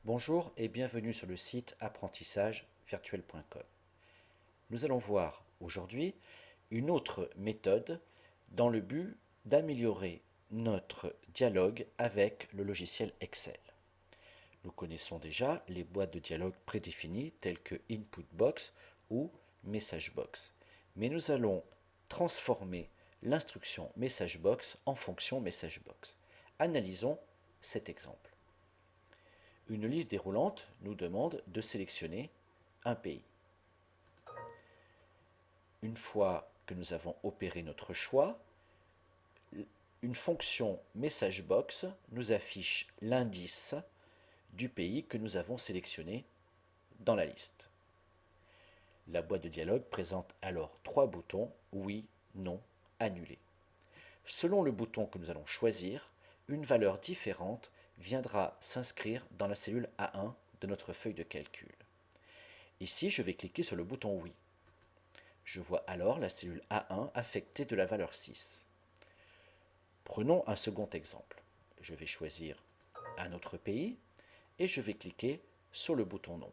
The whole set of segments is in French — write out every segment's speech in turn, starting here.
Bonjour et bienvenue sur le site apprentissagevirtuel.com. Nous allons voir aujourd'hui une autre méthode dans le but d'améliorer notre dialogue avec le logiciel Excel. Nous connaissons déjà les boîtes de dialogue prédéfinies telles que Input Box ou Message Box. Mais nous allons transformer l'instruction Message Box en fonction Message Box. Analysons cet exemple. Une liste déroulante nous demande de sélectionner un pays. Une fois que nous avons opéré notre choix, une fonction MessageBox nous affiche l'indice du pays que nous avons sélectionné dans la liste. La boîte de dialogue présente alors trois boutons, oui, non, annuler. Selon le bouton que nous allons choisir, une valeur différente viendra s'inscrire dans la cellule A1 de notre feuille de calcul. Ici, je vais cliquer sur le bouton oui. Je vois alors la cellule A1 affectée de la valeur 6. Prenons un second exemple. Je vais choisir un autre pays et je vais cliquer sur le bouton non.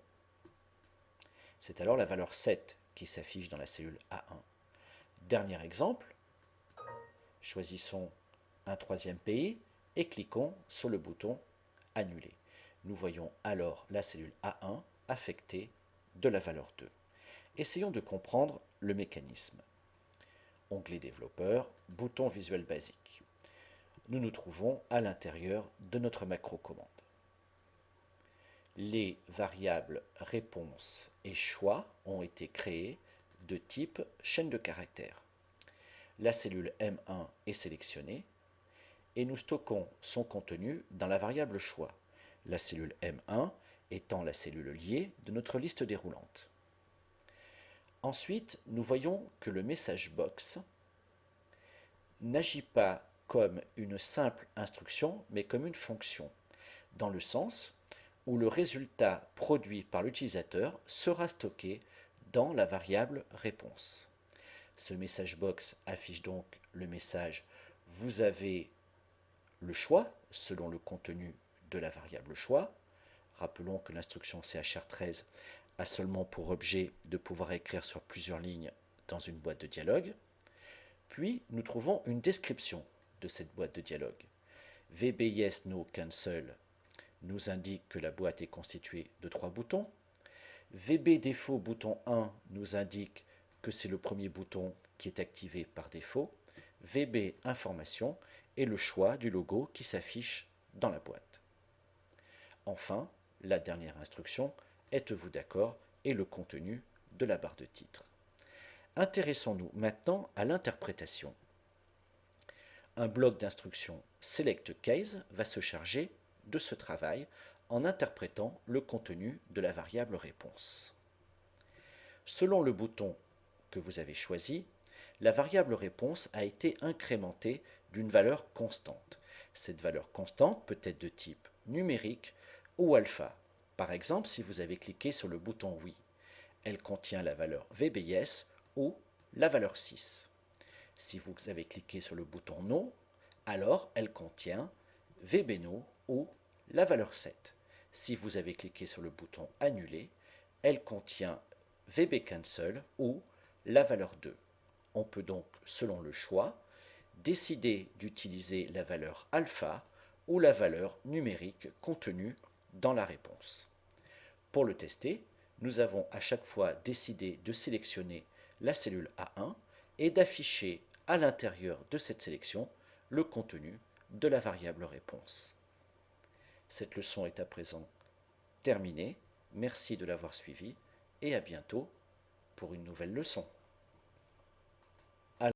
C'est alors la valeur 7 qui s'affiche dans la cellule A1. Dernier exemple, choisissons un troisième pays et cliquons sur le bouton annuler. Nous voyons alors la cellule A1 affectée de la valeur 2. Essayons de comprendre le mécanisme. Onglet développeur, bouton visuel basique. Nous nous trouvons à l'intérieur de notre macro commande. Les variables réponse et choix ont été créées de type chaîne de caractères. La cellule M1 est sélectionnée et nous stockons son contenu dans la variable choix, la cellule M1 étant la cellule liée de notre liste déroulante. Ensuite, nous voyons que le message box n'agit pas comme une simple instruction, mais comme une fonction, dans le sens où le résultat produit par l'utilisateur sera stocké dans la variable réponse. Ce message box affiche donc le message « Vous avez le choix » selon le contenu de la variable choix. Rappelons que l'instruction CHR13 a seulement pour objet de pouvoir écrire sur plusieurs lignes dans une boîte de dialogue. Puis nous trouvons une description de cette boîte de dialogue. VB Yes No Cancel nous indique que la boîte est constituée de trois boutons. VB défaut bouton 1 nous indique que c'est le premier bouton qui est activé par défaut. VB information est le choix du logo qui s'affiche dans la boîte. Enfin, la dernière instruction, êtes-vous d'accord, est le contenu de la barre de titre. Intéressons-nous maintenant à l'interprétation. Un bloc d'instructions Select Case va se charger de ce travail en interprétant le contenu de la variable réponse. Selon le bouton que vous avez choisi, la variable réponse a été incrémentée d'une valeur constante. Cette valeur constante peut être de type numérique ou alpha. Par exemple, si vous avez cliqué sur le bouton oui, elle contient la valeur VBS ou la valeur 6. Si vous avez cliqué sur le bouton non, alors elle contient VBNO ou la valeur 7. Si vous avez cliqué sur le bouton annuler, elle contient VB Cancel ou la valeur 2. On peut donc, selon le choix, décider d'utiliser la valeur alpha ou la valeur numérique contenue dans la réponse. Pour le tester, nous avons à chaque fois décidé de sélectionner la cellule A1 et d'afficher à l'intérieur de cette sélection le contenu de la variable réponse. Cette leçon est à présent terminée. Merci de l'avoir suivie et à bientôt pour une nouvelle leçon.